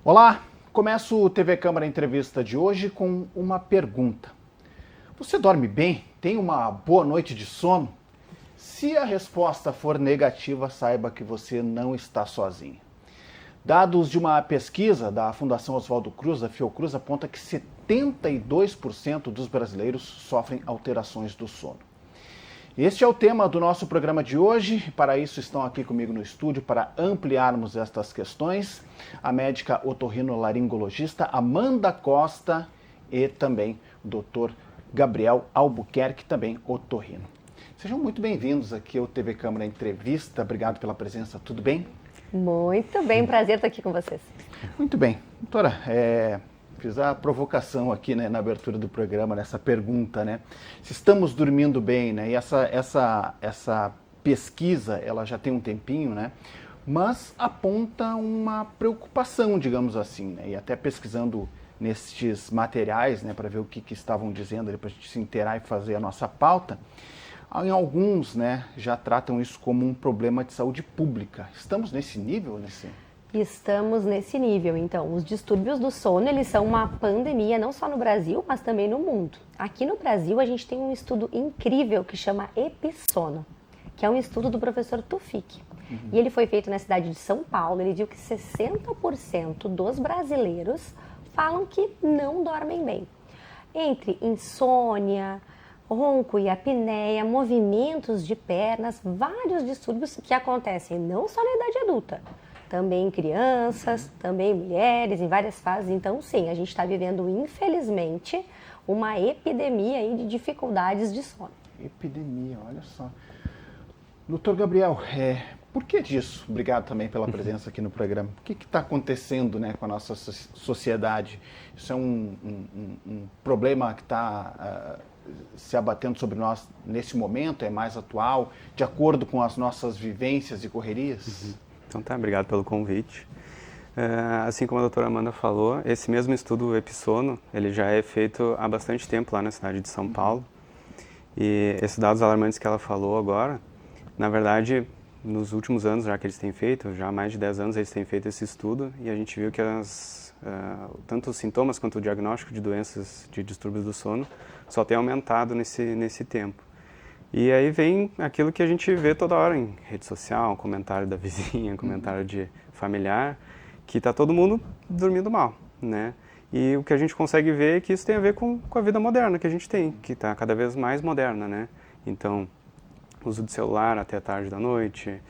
Olá, começo o TV Câmara Entrevista de hoje com uma pergunta. Você dorme bem? Tem uma boa noite de sono? Se a resposta for negativa, saiba que você não está sozinho. Dados de uma pesquisa da Fundação Oswaldo Cruz, da Fiocruz, aponta que 72% dos brasileiros sofrem alterações do sono. Este é o tema do nosso programa de hoje e para isso estão aqui comigo no estúdio para ampliarmos estas questões a médica otorrinolaringologista Amanda Costa e também o Dr. Gabriel Albuquerque, também otorrino. Sejam muito bem-vindos aqui ao TV Câmara Entrevista, obrigado pela presença, tudo bem? Muito bem, prazer estar aqui com vocês. Muito bem, doutora, fiz a provocação aqui, né, na abertura do programa, nessa pergunta, né? Se estamos dormindo bem, né? E essa pesquisa, ela já tem um tempinho, né? Mas aponta uma preocupação, digamos assim, né? E até pesquisando nestes materiais, né, para ver o que estavam dizendo, para a gente se inteirar e fazer a nossa pauta, em alguns, né, já tratam isso como um problema de saúde pública. Estamos nesse nível, Estamos nesse nível, então. Os distúrbios do sono, eles são uma pandemia, não só no Brasil, mas também no mundo. Aqui no Brasil, a gente tem um estudo incrível que chama Epissono, que é um estudo do professor Tufik. E ele foi feito na cidade de São Paulo. Ele viu que 60% dos brasileiros falam que não dormem bem. Entre insônia, ronco e apneia, movimentos de pernas, vários distúrbios que acontecem não só na idade adulta, também em crianças, também em mulheres, em várias fases. Então, sim, a gente está vivendo, infelizmente, uma epidemia aí de dificuldades de sono. Epidemia, olha só. Doutor Gabriel, por que disso? Obrigado também pela presença aqui no programa. O que está acontecendo, né, com a nossa sociedade? Isso é um problema que está se abatendo sobre nós nesse momento? É mais atual, de acordo com as nossas vivências e correrias? Então tá, obrigado pelo convite. Assim como a doutora Amanda falou, esse mesmo estudo Epissono, ele já é feito há bastante tempo lá na cidade de São Paulo. E esses dados alarmantes que ela falou agora, na verdade, nos últimos anos já que eles têm feito, já há mais de 10 anos eles têm feito esse estudo, e a gente viu que tanto os sintomas quanto o diagnóstico de doenças de distúrbios do sono só tem aumentado nesse tempo. E aí vem aquilo que a gente vê toda hora em rede social, comentário da vizinha, comentário de familiar, que está todo mundo dormindo mal, né? E o que a gente consegue ver é que isso tem a ver com a vida moderna que a gente tem, que está cada vez mais moderna, né? Então, uso de celular até tarde da noite,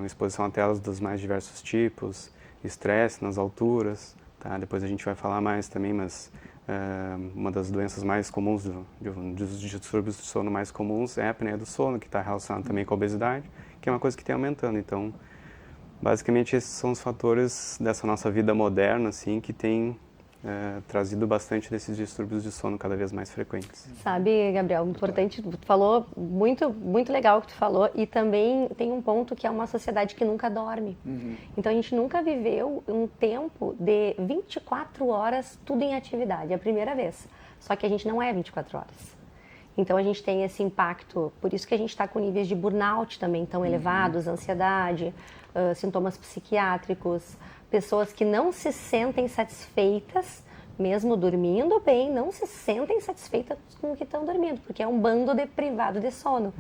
exposição a telas dos mais diversos tipos, estresse nas alturas, tá? Depois a gente vai falar mais também, mas uma das doenças mais comuns, dos distúrbios do sono mais comuns é a apneia do sono, que está relacionada também com a obesidade, que é uma coisa que tem aumentando. Então, basicamente esses são os fatores dessa nossa vida moderna, assim, que tem trazido bastante desses distúrbios de sono cada vez mais frequentes. Sabe, Gabriel, importante, tu falou, muito legal o que tu falou, e também tem um ponto que é uma sociedade que nunca dorme. Então a gente nunca viveu um tempo de 24 horas tudo em atividade, é a primeira vez. Só que a gente não é 24 horas. Então a gente tem esse impacto, por isso que a gente está com níveis de burnout também tão elevados, ansiedade, sintomas psiquiátricos, pessoas que não se sentem satisfeitas, mesmo dormindo bem, não se sentem satisfeitas com o que estão dormindo, porque é um bando de privado de sono.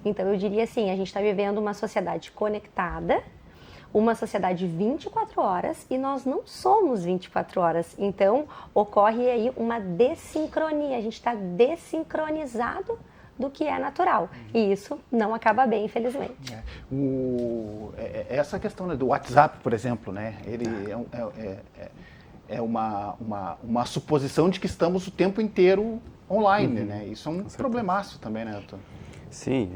Então eu diria assim, a gente está vivendo uma sociedade conectada, uma sociedade 24 horas, e nós não somos 24 horas. Então ocorre aí uma dessincronia, a gente está desincronizado do que é natural. E isso não acaba bem, infelizmente. Essa questão, né, do WhatsApp, por exemplo, né? Ele é uma suposição de que estamos o tempo inteiro online, né? Isso é um problemaço também, né, doutor? Sim,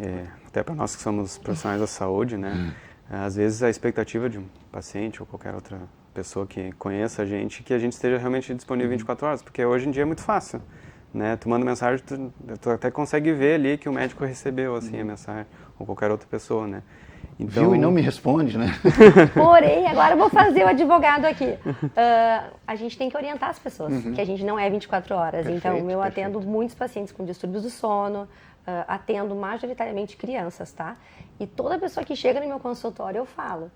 até para nós que somos profissionais da saúde, né? Às vezes a expectativa de um paciente ou qualquer outra pessoa que conheça a gente, que a gente esteja realmente disponível 24 horas, porque hoje em dia é muito fácil. Né? Tu manda mensagem, tu até consegue ver ali que o médico recebeu assim, a mensagem, ou qualquer outra pessoa, né? Então... Viu e não me responde, né? Porém, agora eu vou fazer o advogado aqui. A gente tem que orientar as pessoas, que a gente não é 24 horas. Perfeito, então, eu atendo muitos pacientes com distúrbios do sono, atendo majoritariamente crianças, tá? E toda pessoa que chega no meu consultório, eu falo,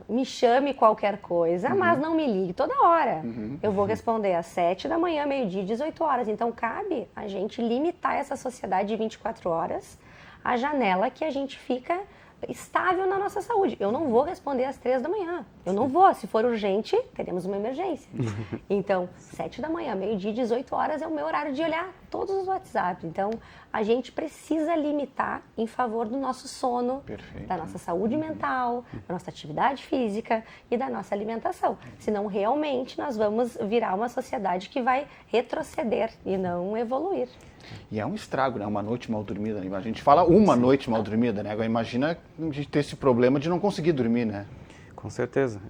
me chame qualquer coisa, mas não me ligue toda hora. Eu vou responder às 7 da manhã, meio-dia, 18 horas. Então, cabe a gente limitar essa sociedade de 24 horas, a janela que a gente fica estável na nossa saúde. Eu não vou responder às 3 da manhã. Eu não vou. Se for urgente, teremos uma emergência. Então, 7 da manhã, meio-dia, 18 horas é o meu horário de olhar todos os WhatsApp. Então, a gente precisa limitar em favor do nosso sono, da nossa saúde mental, da nossa atividade física e da nossa alimentação. Senão, realmente, nós vamos virar uma sociedade que vai retroceder e não evoluir. E é um estrago, né? Uma noite mal dormida. A gente fala uma noite mal dormida, né? Agora imagina a gente ter esse problema de não conseguir dormir, né? Com certeza.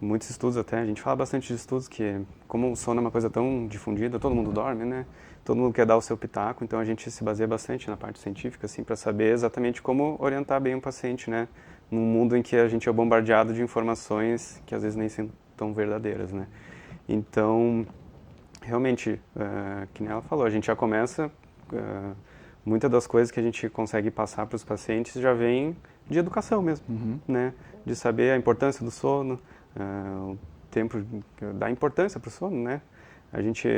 Muitos estudos até, a gente fala bastante de estudos que, como o sono é uma coisa tão difundida, todo mundo dorme, né? Todo mundo quer dar o seu pitaco, então a gente se baseia bastante na parte científica, assim, para saber exatamente como orientar bem o paciente, né? Num mundo em que a gente é bombardeado de informações que às vezes nem são tão verdadeiras, né? Então, realmente, que nem ela falou, a gente já começa, muitas das coisas que a gente consegue passar para os pacientes já vem de educação mesmo, né? De saber a importância do sono, o tempo, da importância para o sono, né? A gente,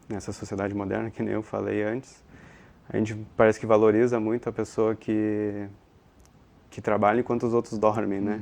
nessa sociedade moderna, que nem eu falei antes, a gente parece que valoriza muito a pessoa que trabalha enquanto os outros dormem, né?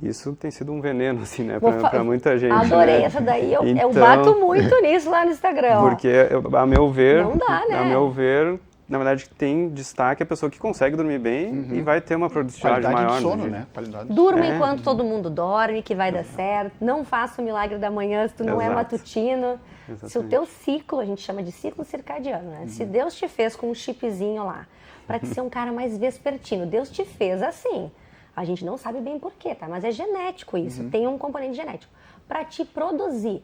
Isso tem sido um veneno, assim, né, para muita gente. Adorei né? essa daí, eu Então, bato muito nisso lá no Instagram. Porque, a meu ver, Não dá, né? a meu ver, na verdade, tem destaque a pessoa que consegue dormir bem e vai ter uma produtividade Qualidade maior. de sono, no dia. né? Qualidade de Durma sono. enquanto todo mundo dorme, que vai dar certo. Não faça o milagre da manhã se tu não é Exato. matutino. Se o Exatamente. teu ciclo, a gente chama de ciclo circadiano, né? Se Deus te fez com um chipzinho lá, para te ser um cara mais vespertino, Deus te fez assim. A gente não sabe bem por quê, tá? Mas é genético isso, tem um componente genético. Para te produzir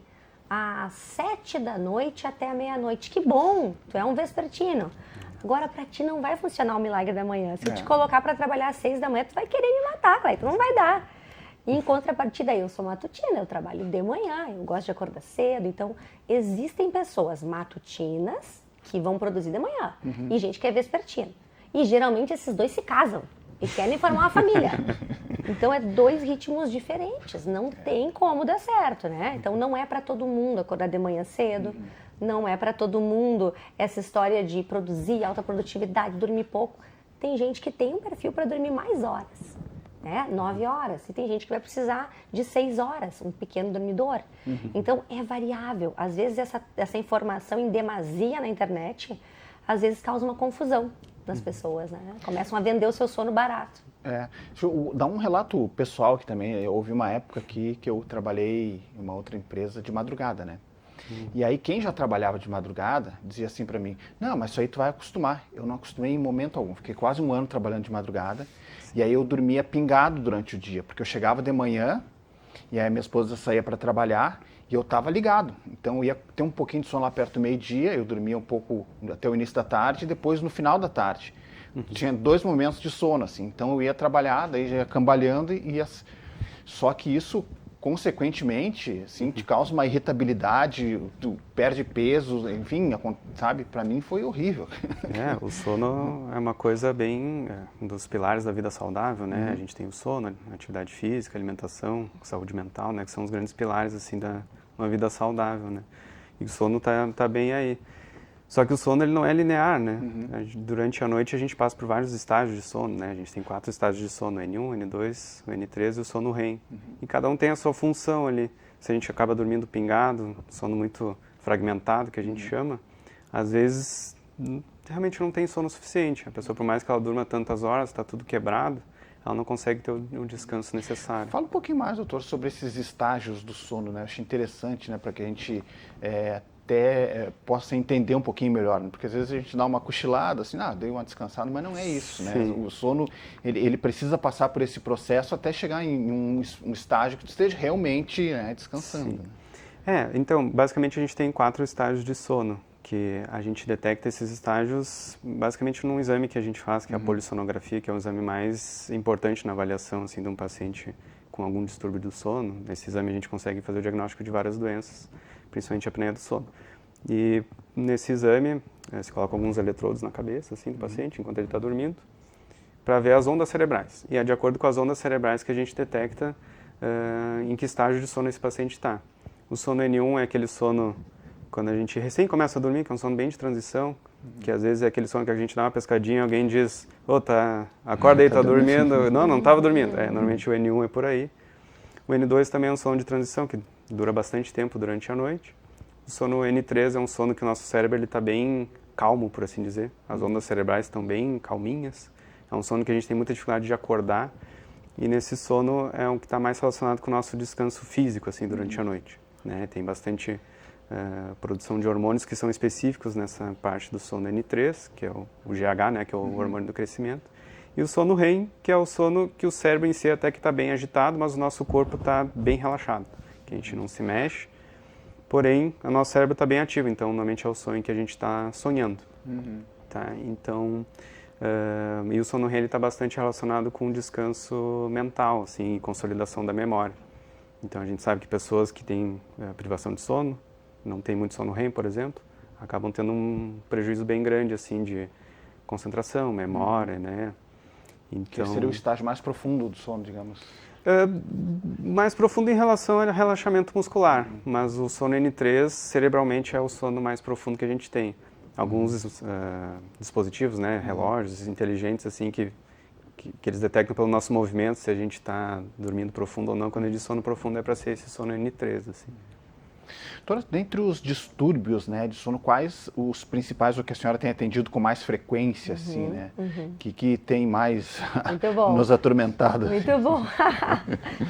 às 7 da noite até a meia-noite. Que bom, tu é um vespertino. Agora, para ti não vai funcionar o milagre da manhã. Se eu te colocar para trabalhar às 6 da manhã, tu vai querer me matar, Cleiton, tu não vai dar. E em contrapartida, eu sou matutina, eu trabalho de manhã, eu gosto de acordar cedo. Então, existem pessoas matutinas que vão produzir de manhã e gente que é vespertina. E geralmente esses dois se casam e querem formar uma família. Então, é dois ritmos diferentes, não tem como dar certo, né? Então, não é para todo mundo acordar de manhã cedo, não é para todo mundo essa história de produzir alta produtividade, dormir pouco. Tem gente que tem um perfil para dormir mais horas, né? 9 horas. E tem gente que vai precisar de 6 horas, um pequeno dormidor. Então, é variável. Às vezes, essa informação em demasia na internet, às vezes causa uma confusão nas pessoas, né? Começam a vender o seu sono barato. Deixa eu dar um relato pessoal que também, houve uma época aqui que eu trabalhei em uma outra empresa de madrugada, né? E aí quem já trabalhava de madrugada dizia assim pra mim, não, mas isso aí tu vai acostumar. Eu não acostumei em momento algum, fiquei quase um ano trabalhando de madrugada, e aí eu dormia pingado durante o dia, porque eu chegava de manhã, e aí minha esposa saía para trabalhar, e eu estava ligado. Então eu ia ter um pouquinho de sono lá perto do meio-dia, eu dormia um pouco até o início da tarde, e depois no final da tarde. Tinha 2 momentos de sono, assim, então eu ia trabalhar, daí já ia cambaleando, só que isso, consequentemente, assim, te causa uma irritabilidade, tu perde peso, enfim, sabe, pra mim foi horrível. O sono é uma coisa bem, um dos pilares da vida saudável, né? A gente tem o sono, atividade física, alimentação, saúde mental, né? Que são os grandes pilares, assim, da uma vida saudável, né? E o sono tá bem aí. Só que o sono, ele não é linear, né? Durante a noite a gente passa por vários estágios de sono, né? A gente tem 4 estágios de sono, N1, N2, o N3 e o sono REM. E cada um tem a sua função ali. Se a gente acaba dormindo pingado, sono muito fragmentado, que a gente chama, às vezes realmente não tem sono suficiente. A pessoa, por mais que ela durma tantas horas, está tudo quebrado, ela não consegue ter o descanso necessário. Fala um pouquinho mais, doutor, sobre esses estágios do sono, né? Eu acho interessante, né, para que a gente até possa entender um pouquinho melhor, né? Porque às vezes a gente dá uma cochilada, assim, dei uma descansada, mas não é isso, né? O sono, ele precisa passar por esse processo até chegar em um estágio que tu esteja realmente, né, descansando. Né? Então, basicamente a gente tem 4 estágios de sono, que a gente detecta esses estágios basicamente num exame que a gente faz, que é a polissonografia, que é o exame mais importante na avaliação, assim, de um paciente com algum distúrbio do sono. Nesse exame a gente consegue fazer o diagnóstico de várias doenças, principalmente a apneia do sono. E nesse exame, se coloca alguns eletrodos na cabeça, assim, do paciente, enquanto ele está dormindo. para ver as ondas cerebrais. E é de acordo com as ondas cerebrais que a gente detecta em que estágio de sono esse paciente está. O sono N1 é aquele sono quando a gente recém começa a dormir, que é um sono bem de transição, que às vezes é aquele sono que a gente dá uma pescadinha e alguém diz, acorda aí, tá dormindo. Não estava dormindo. Normalmente o N1 é por aí. O N2 também é um sono de transição, que dura bastante tempo durante a noite. O sono N3 é um sono que o nosso cérebro está bem calmo, por assim dizer. As ondas cerebrais estão bem calminhas. É um sono que a gente tem muita dificuldade de acordar. E nesse sono é um que está mais relacionado com o nosso descanso físico, assim, durante a noite. Né? Tem bastante produção de hormônios que são específicos nessa parte do sono N3, que é o GH, né? Que é o hormônio do crescimento. E o sono REM, que é o sono que o cérebro em si até que está bem agitado, mas o nosso corpo está bem relaxado, que a gente não se mexe. Porém, o nosso cérebro está bem ativo, então normalmente é o sonho que a gente está sonhando. Tá? Então, e o sono REM está bastante relacionado com o descanso mental, assim, e consolidação da memória. Então a gente sabe que pessoas que têm privação de sono, não tem muito sono REM, por exemplo, acabam tendo um prejuízo bem grande, assim, de concentração, memória, né? Então, que seria o estágio mais profundo do sono, digamos. Mais profundo em relação ao relaxamento muscular, mas o sono N3 cerebralmente é o sono mais profundo que a gente tem. Alguns dispositivos, né, relógios inteligentes assim que eles detectam pelo nosso movimento se a gente está dormindo profundo ou não. Quando eu digo sono profundo é para ser esse sono N3 assim. Doutora, dentre os distúrbios, né, de sono, quais os principais, o que a senhora tem atendido com mais frequência, assim, né? Que tem mais nos atormentado? Muito bom.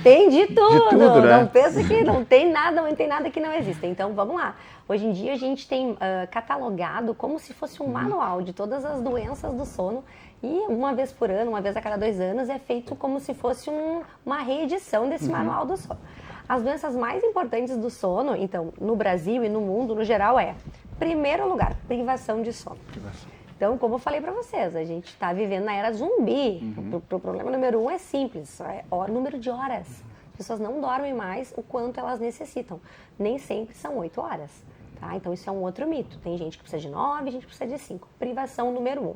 Tem de tudo, né? Não pensa que não tem nada que não exista. Então, vamos lá. Hoje em dia a gente tem catalogado como se fosse um manual de todas as doenças do sono e uma vez por ano, uma vez a cada 2 anos, é feito como se fosse uma reedição desse manual do sono. As doenças mais importantes do sono, então, no Brasil e no mundo, no geral, primeiro lugar, privação de sono. Então, como eu falei para vocês, a gente está vivendo na era zumbi. O problema número 1 é simples, é o número de horas. As pessoas não dormem mais o quanto elas necessitam. Nem sempre são 8 horas. Tá? Então, isso é um outro mito. Tem gente que precisa de 9, gente que precisa de 5. Privação número 1.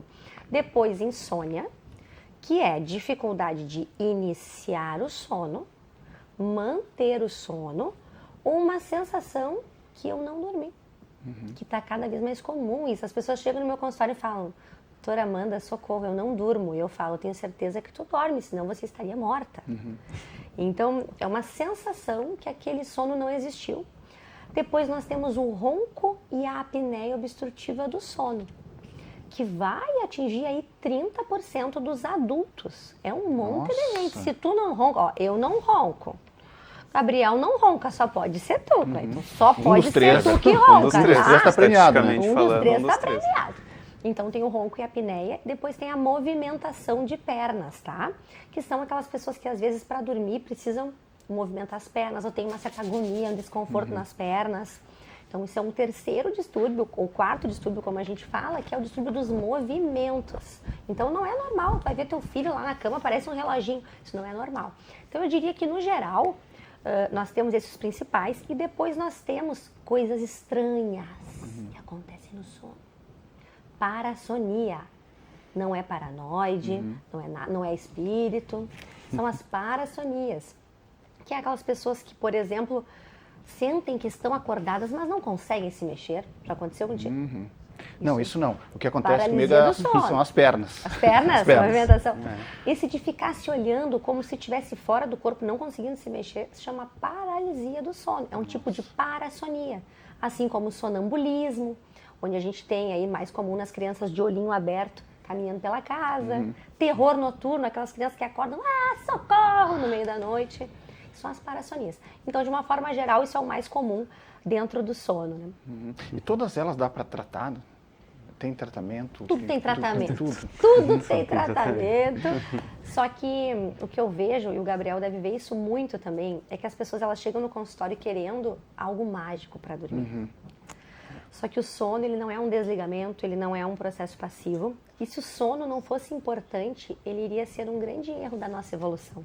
Depois, insônia, que é dificuldade de iniciar o sono, manter o sono, ou uma sensação que eu não dormi, que está cada vez mais comum isso. As pessoas chegam no meu consultório e falam, doutora Amanda, socorro, eu não durmo. E eu falo, tenho certeza que tu dorme, senão você estaria morta. Então, é uma sensação que aquele sono não existiu. Depois nós temos o ronco e a apneia obstrutiva do sono, que vai atingir aí 30% dos adultos. É um monte de gente. Se tu não ronca, eu não ronco. Gabriel não ronca, só pode ser tu. Então só pode ser tu que ronca. Um dos três está premiado, né? Um dos três está premiado. Então tem o ronco e a apneia, depois tem a movimentação de pernas, tá? Que são aquelas pessoas que às vezes para dormir precisam movimentar as pernas, ou tem uma certa agonia, um desconforto nas pernas. Então isso é um terceiro distúrbio, ou quarto distúrbio, como a gente fala, que é o distúrbio dos movimentos. Então não é normal, tu vai ver teu filho lá na cama, parece um reloginho. Isso não é normal. Então eu diria que no geral, nós temos esses principais e depois nós temos coisas estranhas que acontecem no sono. Parassonia. Não é paranoide, não é espírito, são as parassonias. Que é aquelas pessoas que, por exemplo, sentem que estão acordadas, mas não conseguem se mexer. Já aconteceu contigo? Não, isso não. O que acontece comigo são as pernas. As pernas, a movimentação. Esse de ficar se olhando como se estivesse fora do corpo, não conseguindo se mexer, se chama paralisia do sono. É um tipo de parassonia. Assim como o sonambulismo, onde a gente tem aí mais comum nas crianças de olhinho aberto, caminhando pela casa. Terror noturno, aquelas crianças que acordam, socorro, no meio da noite. São as parassonias. Então, de uma forma geral, isso é o mais comum dentro do sono, né? E todas elas dá para tratar? Tem tratamento? Tudo tem tratamento. Tudo tem tratamento. Só que o que eu vejo, e o Gabriel deve ver isso muito também, é que as pessoas elas chegam no consultório querendo algo mágico para dormir. Só que o sono, ele não é um desligamento, ele não é um processo passivo. E se o sono não fosse importante, ele iria ser um grande erro da nossa evolução.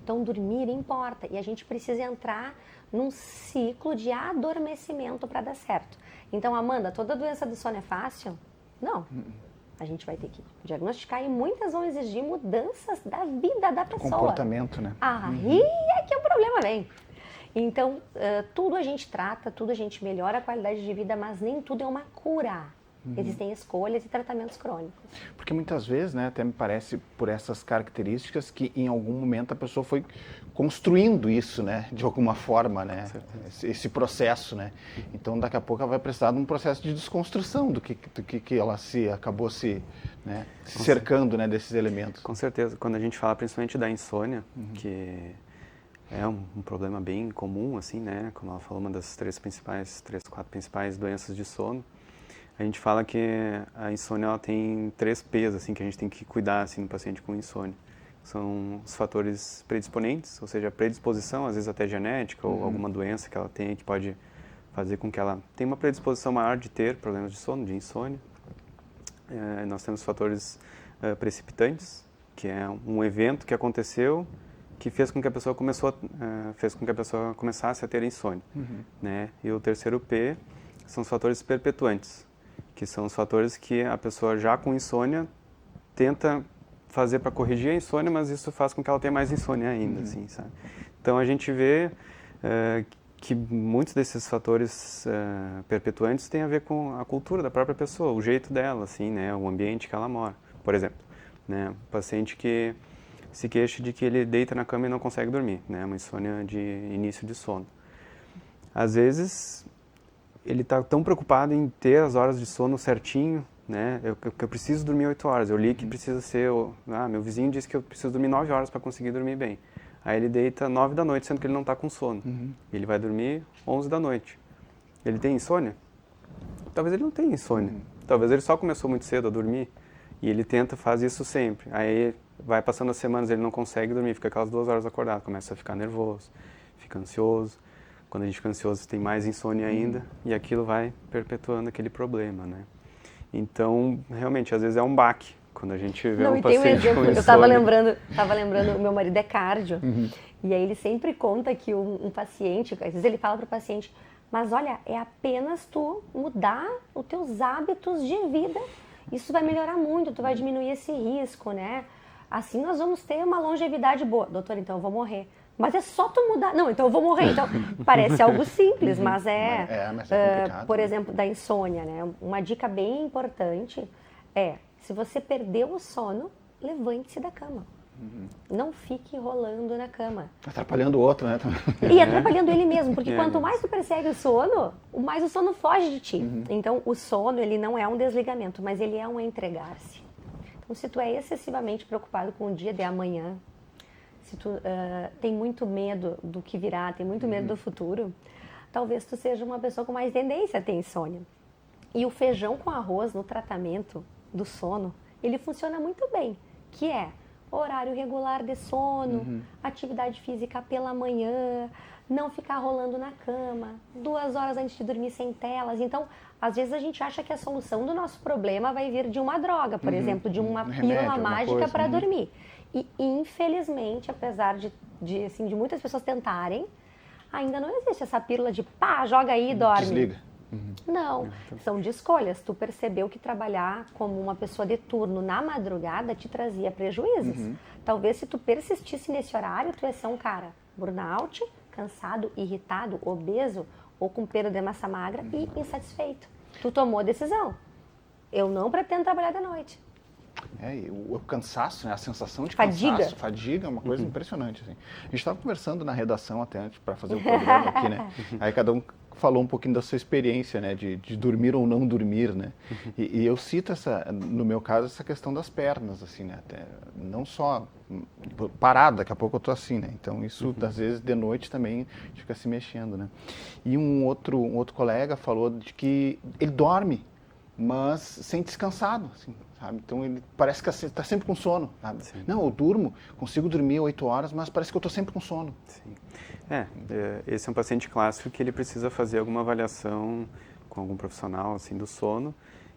Então, dormir importa e a gente precisa entrar num ciclo de adormecimento para dar certo. Então, Amanda, toda doença do sono é fácil? Não. a gente vai ter que diagnosticar e muitas vão exigir mudanças da vida da pessoa. Comportamento, né? Aí é que o problema vem. Então, tudo a gente trata, tudo a gente melhora a qualidade de vida, mas nem tudo é uma cura. Existem escolhas e tratamentos crônicos. Porque muitas vezes, né, até me parece por essas características que em algum momento a pessoa foi construindo isso, né, de alguma forma, né, esse processo, né. Então daqui a pouco ela vai precisar de um processo de desconstrução do que ela acabou se cercando, né, desses elementos. Com certeza. Quando a gente fala principalmente da insônia, que é um problema bem comum, assim, né, como ela falou, uma das 4 principais doenças de sono. A gente fala que a insônia ela tem 3 P's assim, que a gente tem que cuidar assim, no paciente com insônia. São os fatores predisponentes, ou seja, a predisposição, às vezes até genética ou alguma doença que ela tenha que pode fazer com que ela tenha uma predisposição maior de ter problemas de sono, de insônia. Nós temos fatores precipitantes, que é um evento que aconteceu que fez com que a pessoa começasse a ter insônia, né? E o terceiro P são os fatores perpetuantes, que são os fatores que a pessoa já com insônia tenta fazer para corrigir a insônia, mas isso faz com que ela tenha mais insônia ainda, assim, sabe? Então a gente vê que muitos desses fatores perpetuantes têm a ver com a cultura da própria pessoa, o jeito dela, assim, né, o ambiente que ela mora. Por exemplo, né, um paciente que se queixa de que ele deita na cama e não consegue dormir, né, uma insônia de início de sono. Às vezes ele está tão preocupado em ter as horas de sono certinho, né? Eu preciso dormir 8 horas. Eu li que precisa ser... meu vizinho disse que eu preciso dormir 9 horas para conseguir dormir bem. Aí ele deita 9 da noite, sendo que ele não está com sono. Ele vai dormir 11 da noite. Ele tem insônia? Talvez ele não tenha insônia. Talvez ele só começou muito cedo a dormir e ele faz isso sempre. Aí vai passando as semanas, ele não consegue dormir, fica aquelas 2 horas acordado, começa a ficar nervoso, fica ansioso. Quando a gente fica ansioso, tem mais insônia ainda, e aquilo vai perpetuando aquele problema, né? Então, realmente, às vezes é um baque, quando a gente vê um paciente com insônia. Eu estava lembrando, o meu marido é cardio, e aí ele sempre conta que um paciente, às vezes ele fala para o paciente, mas olha, é apenas tu mudar os teus hábitos de vida, isso vai melhorar muito, tu vai diminuir esse risco, né? Assim nós vamos ter uma longevidade boa. Doutor, então eu vou morrer. Mas é só tu mudar. Não, então eu vou morrer. Então, parece algo simples, mas mas é complicado. Por exemplo, da insônia, né? Uma dica bem importante é, se você perdeu o sono, levante-se da cama. Não fique rolando na cama. Atrapalhando o outro, né? E atrapalhando ele mesmo, porque quanto mais tu persegue o sono, mais o sono foge de ti. Então, o sono, ele não é um desligamento, mas ele é um entregar-se. Então, se tu é excessivamente preocupado com o dia de amanhã, se tu tem muito medo do que virá, tem muito medo do futuro, talvez tu seja uma pessoa com mais tendência a ter insônia. E o feijão com arroz no tratamento do sono, ele funciona muito bem, que é horário regular de sono, atividade física pela manhã, não ficar rolando na cama, 2 horas antes de dormir sem telas. Então, às vezes a gente acha que a solução do nosso problema vai vir de uma droga, por exemplo, de uma pílula mágica para dormir. E, infelizmente, apesar de muitas pessoas tentarem, ainda não existe essa pílula de pá, joga aí e dorme. Desliga. Não, são de escolhas. Tu percebeu que trabalhar como uma pessoa de turno na madrugada te trazia prejuízos. Talvez se tu persistisse nesse horário, tu ia ser um cara burnout, cansado, irritado, obeso ou com perda de massa magra e insatisfeito. Tu tomou a decisão. Eu não pretendo trabalhar de noite. E o cansaço, né? A sensação de Fadiga. Fadiga é uma coisa impressionante. Assim. A gente estava conversando na redação até antes para fazer o programa aqui, né? Aí cada um falou um pouquinho da sua experiência, né? De dormir ou não dormir, né? E eu cito no meu caso, essa questão das pernas, assim, né? Até, não só parada, daqui a pouco eu tô assim, né? Então isso, às vezes, de noite também fica se mexendo, né? E um outro colega falou de que ele dorme, mas sem descansado, assim, sabe? Então ele parece que está sempre com sono, sabe? Sim. Não, eu durmo, consigo dormir 8 horas, mas parece que eu estou sempre com sono. Sim. Esse é um paciente clássico que ele precisa fazer alguma avaliação com algum profissional, assim, do sono,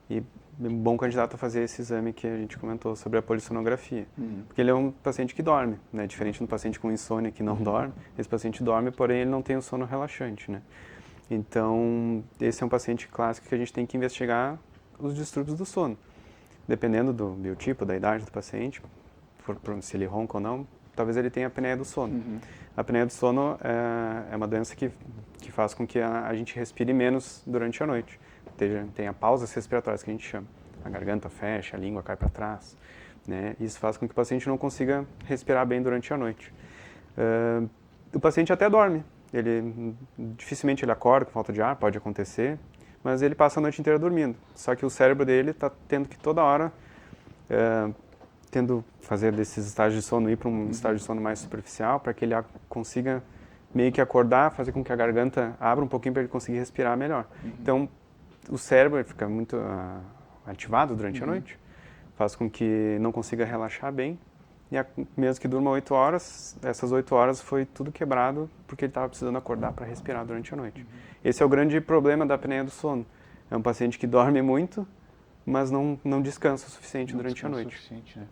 e é um bom candidato a fazer esse exame que a gente comentou sobre a polissonografia. Porque ele é um paciente que dorme, né? Diferente do paciente com insônia que não dorme, esse paciente dorme, porém ele não tem o sono relaxante, né? Então, esse é um paciente clássico que a gente tem que investigar os distúrbios do sono. dependendo do biotipo, da idade do paciente, se ele ronca ou não, talvez ele tenha apneia do sono. A apneia do sono é uma doença que faz com que a gente respire menos durante a noite. Tenha pausas respiratórias, que a gente chama. A garganta fecha, a língua cai para trás, né? Isso faz com que o paciente não consiga respirar bem durante a noite. O paciente até dorme. Dificilmente ele acorda com falta de ar, pode acontecer, mas ele passa a noite inteira dormindo. Só que o cérebro dele está tendo que toda hora fazer desses estágios de sono ir para um estágio de sono mais superficial, para que ele consiga meio que acordar, fazer com que a garganta abra um pouquinho para ele conseguir respirar melhor. Então, o cérebro fica muito ativado durante a noite, faz com que não consiga relaxar bem, e mesmo que durma 8 horas, essas 8 horas foi tudo quebrado porque ele estava precisando acordar para respirar durante a noite. Esse é o grande problema da apneia do sono. É um paciente que dorme muito, mas não descansa o suficiente durante a noite. Né?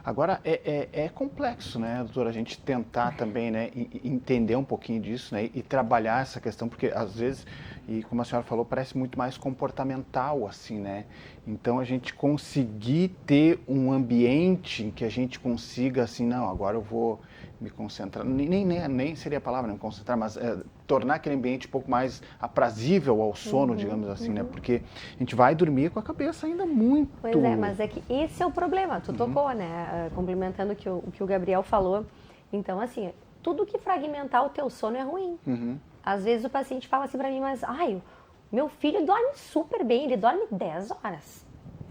Agora, é complexo, né, doutora, a gente tentar também, né, entender um pouquinho disso, né, e trabalhar essa questão, porque às vezes, e como a senhora falou, parece muito mais comportamental, assim, né? Então, a gente conseguir ter um ambiente em que a gente consiga, assim, não, agora eu vou me concentrar, nem seria a palavra, né, me concentrar, mas tornar aquele ambiente um pouco mais aprazível ao sono, digamos assim, né? Porque a gente vai dormir com a cabeça ainda muito... Pois é, mas é que esse é o problema, tu tocou, né? Complementando o que o Gabriel falou. Então, assim, tudo que fragmentar o teu sono é ruim. Às vezes o paciente fala assim pra mim, mas, meu filho dorme super bem, ele dorme 10 horas.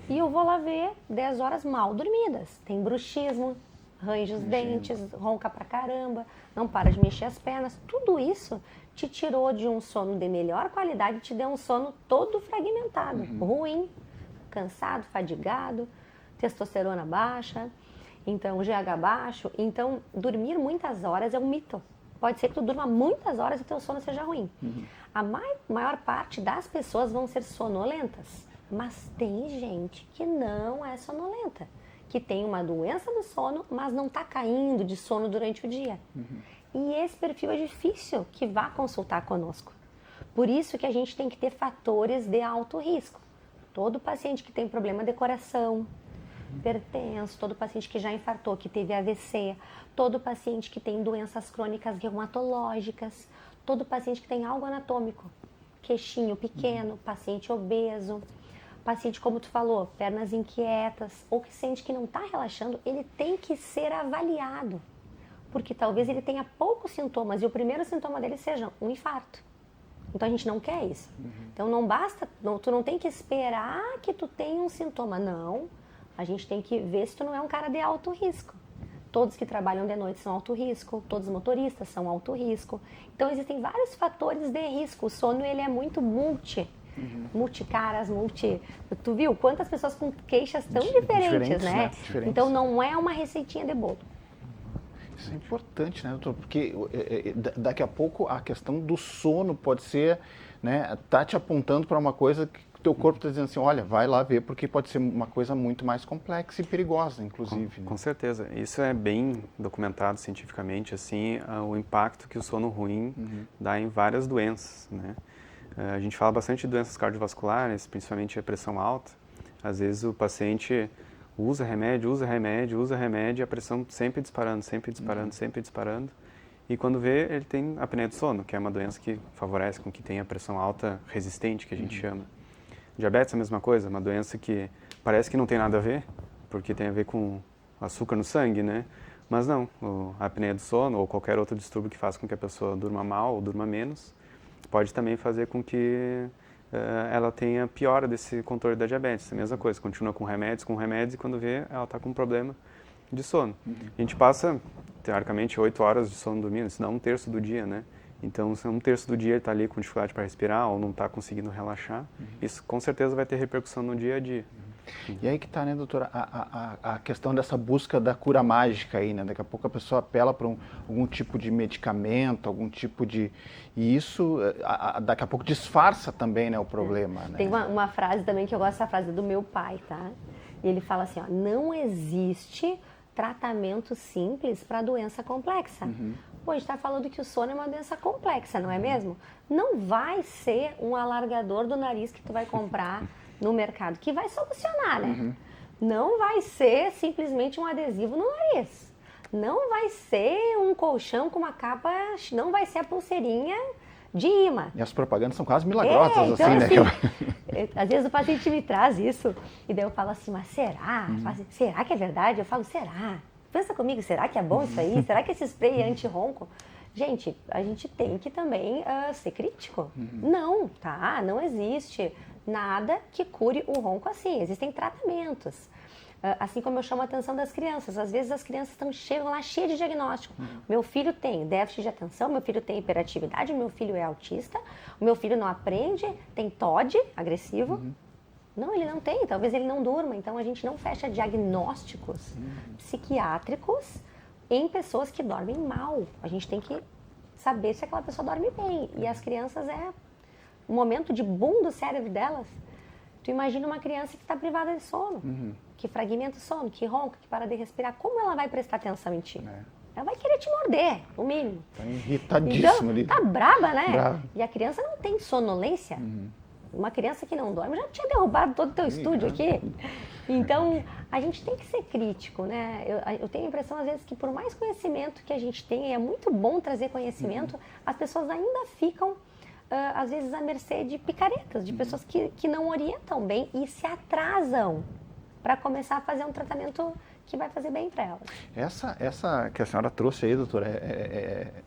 E eu vou lá ver 10 horas mal dormidas. Tem bruxismo, range os dentes, ronca pra caramba, não para de mexer as pernas. Tudo isso te tirou de um sono de melhor qualidade e te deu um sono todo fragmentado, ruim, cansado, fadigado, testosterona baixa, então GH baixo. Então, dormir muitas horas é um mito. Pode ser que tu durma muitas horas e teu sono seja ruim. A maior parte das pessoas vão ser sonolentas, mas tem gente que não é sonolenta, que tem uma doença do sono, mas não está caindo de sono durante o dia. E esse perfil é difícil que vá consultar conosco. Por isso que a gente tem que ter fatores de alto risco. Todo paciente que tem problema de coração, hipertenso, todo paciente que já infartou, que teve AVC, todo paciente que tem doenças crônicas reumatológicas, todo paciente que tem algo anatômico, queixinho pequeno, paciente obeso, paciente, como tu falou, pernas inquietas, ou que sente que não está relaxando, ele tem que ser avaliado, porque talvez ele tenha poucos sintomas e o primeiro sintoma dele seja um infarto. Então a gente não quer isso. Então não basta, tu não tem que esperar que tu tenha um sintoma, não. A gente tem que ver se tu não é um cara de alto risco. Todos que trabalham de noite são alto risco, todos os motoristas são alto risco. Então existem vários fatores de risco. O sono ele é muito multicaras, Tu viu quantas pessoas com queixas tão diferentes, né? Então não é uma receitinha de bolo. Isso é importante, né, doutor? Porque daqui a pouco a questão do sono pode ser, né, tá te apontando para uma coisa que o teu corpo está dizendo assim, olha, vai lá ver, porque pode ser uma coisa muito mais complexa e perigosa, inclusive. Com certeza. Isso é bem documentado cientificamente, assim, o impacto que o sono ruim dá em várias doenças, né? A gente fala bastante de doenças cardiovasculares, principalmente a pressão alta. Às vezes o paciente usa remédio e a pressão sempre disparando. E quando vê, ele tem apneia do sono, que é uma doença que favorece com que tenha pressão alta resistente, que a gente chama. Diabetes é a mesma coisa, uma doença que parece que não tem nada a ver, porque tem a ver com açúcar no sangue, né? Mas não, a apneia do sono ou qualquer outro distúrbio que faça com que a pessoa durma mal ou durma menos, pode também fazer com que ela tenha piora desse controle da diabetes. A mesma coisa, continua com remédios e quando vê, ela está com um problema de sono. A gente passa, teoricamente, 8 horas de sono dormindo, isso dá 1/3 do dia, né? Então, se 1/3 do dia ele está ali com dificuldade para respirar ou não está conseguindo relaxar, isso com certeza vai ter repercussão no dia a dia. E aí que está, né, doutora, a questão dessa busca da cura mágica aí, né? Daqui a pouco a pessoa apela para algum tipo de medicamento, algum tipo de... E isso, daqui a pouco, disfarça também, né, o problema, né? Tem uma frase também que eu gosto, essa frase do meu pai, tá? E ele fala assim, ó, não existe tratamento simples para doença complexa. Pô, a gente está falando que o sono é uma doença complexa, não é mesmo? Não vai ser um alargador do nariz que tu vai comprar no mercado, que vai solucionar, né? Não vai ser simplesmente um adesivo no nariz. Não vai ser um colchão com uma capa, não vai ser a pulseirinha de imã. E as propagandas são quase milagrosas, então, assim, né? Às vezes o paciente me traz isso, e daí eu falo assim, mas será? Será que é verdade? Eu falo, será? Pensa comigo, será que é bom isso aí? Será que esse spray é anti-ronco? Gente, a gente tem que também ser crítico. Não, tá? Não existe nada que cure o ronco assim. Existem tratamentos. Assim como eu chamo a atenção das crianças. Às vezes as crianças chegam lá cheias de diagnóstico. Meu filho tem déficit de atenção, meu filho tem hiperatividade, meu filho é autista, o meu filho não aprende, tem TOD, agressivo. Não, ele não tem, talvez ele não durma. Então a gente não fecha diagnósticos psiquiátricos em pessoas que dormem mal. A gente tem que saber se aquela pessoa dorme bem. E as crianças o momento de boom do cérebro delas. Tu imagina uma criança que está privada de sono, que fragmenta o sono, que ronca, que para de respirar. Como ela vai prestar atenção em ti? Ela vai querer te morder, no mínimo. Tá irritadíssima ali. Tá braba, né? Brava. E a criança não tem sonolência. Uma criança que não dorme já tinha derrubado todo o teu estúdio aqui. Então, a gente tem que ser crítico, né? Eu tenho a impressão, às vezes, que por mais conhecimento que a gente tenha, e é muito bom trazer conhecimento, as pessoas ainda ficam, às vezes, à mercê de picaretas, de pessoas que não orientam bem e se atrasam para começar a fazer um tratamento que vai fazer bem para elas. Essa que a senhora trouxe aí, doutora,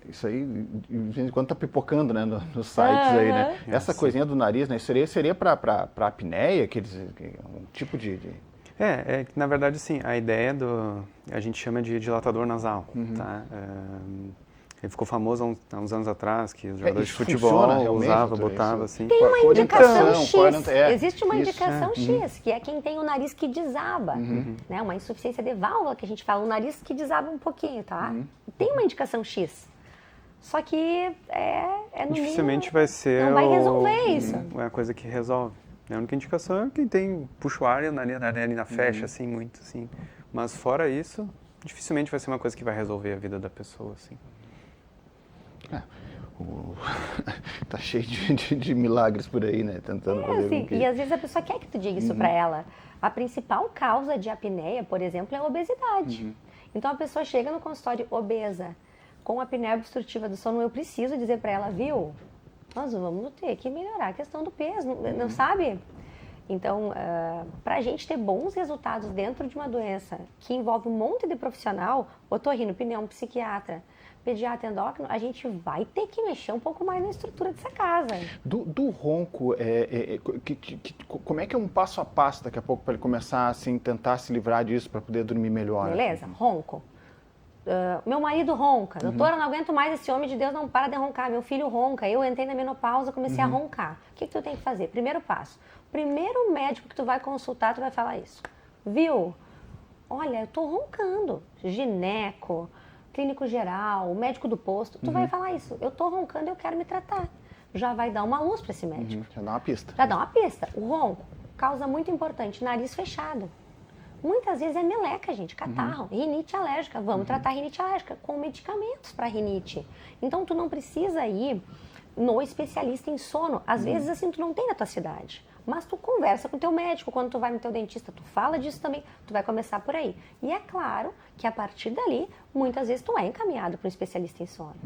isso aí, de vez em quando tá pipocando, né, nos sites aí, né? Essa coisinha do nariz, né, seria para apneia, um tipo de... Na verdade, sim, a ideia a gente chama de dilatador nasal, tá? Ele ficou famoso há uns anos atrás, que os jogadores de futebol usavam, botavam assim. Tem uma indicação X, existe uma indicação X, que é quem tem o nariz que desaba, né? Uma insuficiência de válvula, que a gente fala, o nariz que desaba um pouquinho, tá? Tem uma indicação X, só que no dificilmente mínimo, vai ser não vai resolver isso. É a coisa que resolve. A única indicação é quem puxa o ar e a narina fecha, assim, muito, assim. Mas fora isso, dificilmente vai ser uma coisa que vai resolver a vida da pessoa, assim. Tá cheio de milagres por aí, né? Tentando fazer assim, e às vezes a pessoa quer que tu diga isso para ela. A principal causa de apneia, por exemplo, é a obesidade. Então a pessoa chega no consultório obesa, com apneia obstrutiva do sono, eu preciso dizer para ela, viu? Nós vamos ter que melhorar a questão do peso, não sabe? Então, para a gente ter bons resultados dentro de uma doença que envolve um monte de profissional, otorrino, pneum, psiquiatra, pediatra, endócrino, a gente vai ter que mexer um pouco mais na estrutura dessa casa. Do ronco, como é que é um passo a passo daqui a pouco para ele começar assim, tentar se livrar disso para poder dormir melhor? Beleza, ronco. Meu marido ronca, doutora, não aguento mais esse homem de Deus, não para de roncar, meu filho ronca, eu entrei na menopausa, comecei a roncar. O que tu tem que fazer? Primeiro passo, primeiro médico que tu vai consultar, tu vai falar isso. Viu? Olha, eu tô roncando. Gineco, clínico geral, médico do posto, tu vai falar isso. Eu tô roncando, eu quero me tratar. Já vai dar uma luz para esse médico. Já dá uma pista. Já dá uma pista. O ronco, causa muito importante, nariz fechado. Muitas vezes é meleca, gente, catarro, rinite alérgica. Vamos tratar rinite alérgica com medicamentos para rinite. Então, tu não precisa ir no especialista em sono. Às vezes, assim, tu não tem na tua cidade. Mas tu conversa com o teu médico, quando tu vai no teu dentista, tu fala disso também. Tu vai começar por aí. E é claro que a partir dali, muitas vezes tu é encaminhado para um especialista em sono.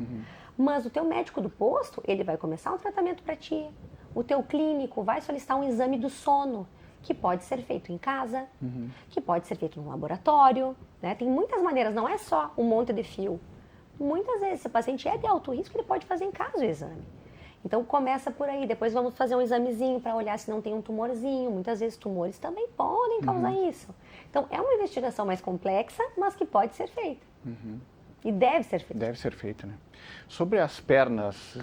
Mas o teu médico do posto, ele vai começar um tratamento para ti. O teu clínico vai solicitar um exame do sono, que pode ser feito em casa, que pode ser feito num laboratório, né? Tem muitas maneiras, não é só um monte de fio. Muitas vezes, se o paciente é de alto risco, ele pode fazer em casa o exame. Então, começa por aí. Depois vamos fazer um examezinho para olhar se não tem um tumorzinho. Muitas vezes, tumores também podem causar isso. Então, é uma investigação mais complexa, mas que pode ser feita. E deve ser feita. Deve ser feita, né? Sobre as pernas...